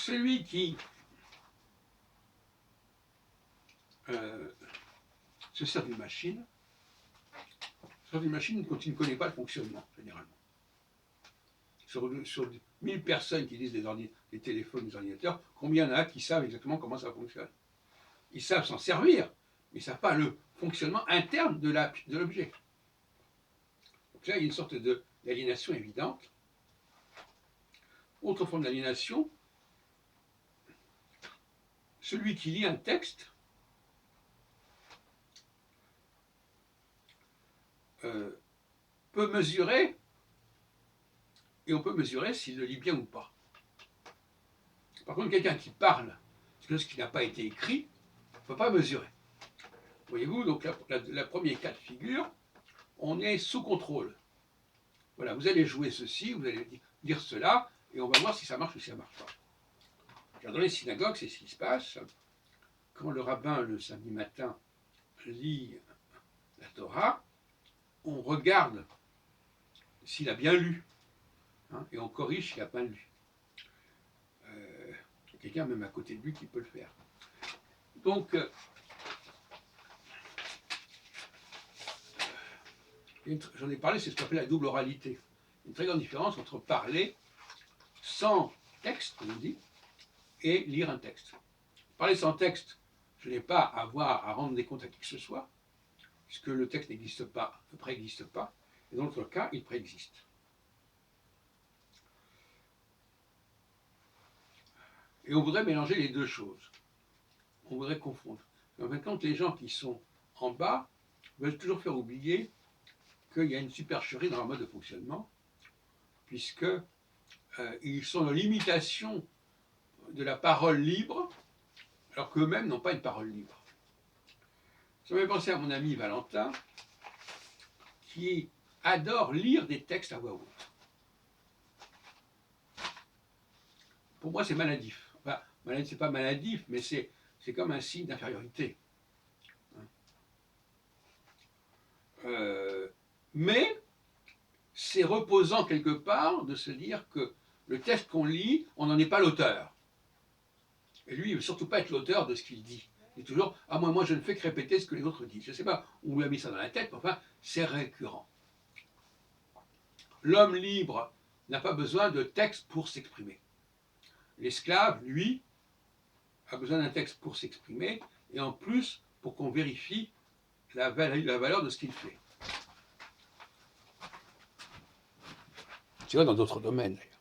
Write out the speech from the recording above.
celui qui se sert d'une machine, quand il ne connaît pas le fonctionnement, généralement. Sur 1000 personnes qui disent des téléphones, des ordinateurs, combien il y en a qui savent exactement comment ça fonctionne? Ils savent s'en servir, mais ils ne savent pas le fonctionnement interne de l'objet. Donc là, il y a une sorte d'aliénation évidente. Autre forme d'aliénation, celui qui lit un texte peut mesurer, et on peut mesurer s'il le lit bien ou pas. Par contre, quelqu'un qui parle de ce qui n'a pas été écrit ne peut pas mesurer. Voyez-vous, donc la première cas de figure, on est sous contrôle. Voilà, vous allez jouer ceci, vous allez dire cela, et on va voir si ça marche ou si ça ne marche pas. Dans les synagogues, c'est ce qui se passe. Quand le rabbin, le samedi matin, lit la Torah, on regarde s'il a bien lu, hein, et on corrige s'il n'a pas lu. Quelqu'un même à côté de lui qui peut le faire. Donc, j'en ai parlé, c'est ce qu'on appelle la double oralité. Une très grande différence entre parler sans texte, comme on dit, et lire un texte. Parler sans texte, je n'ai pas à avoir à rendre des comptes à qui que ce soit, puisque le texte n'existe pas, ne préexiste pas, et dans l'autre cas, il préexiste. Et on voudrait mélanger les deux choses. On voudrait confondre. En fin de compte, les gens qui sont en bas veulent toujours faire oublier qu'il y a une supercherie dans leur mode de fonctionnement, puisque ils sont dans l'imitation de la parole libre, alors qu'eux-mêmes n'ont pas une parole libre. Ça m'a fait penser à mon ami Valentin, qui adore lire des textes à voix haute. Pour moi, c'est maladif. Enfin, c'est pas maladif, mais c'est comme un signe d'infériorité. Mais c'est reposant quelque part de se dire que le texte qu'on lit, on n'en est pas l'auteur. Et lui, il ne veut surtout pas être l'auteur de ce qu'il dit. Il est toujours « Ah, moi, je ne fais que répéter ce que les autres disent. » Je ne sais pas où on lui a mis ça dans la tête, mais enfin, c'est récurrent. L'homme libre n'a pas besoin de texte pour s'exprimer. L'esclave, lui, a besoin d'un texte pour s'exprimer, et en plus, pour qu'on vérifie la valeur de ce qu'il fait. Tu vois, dans d'autres domaines, d'ailleurs.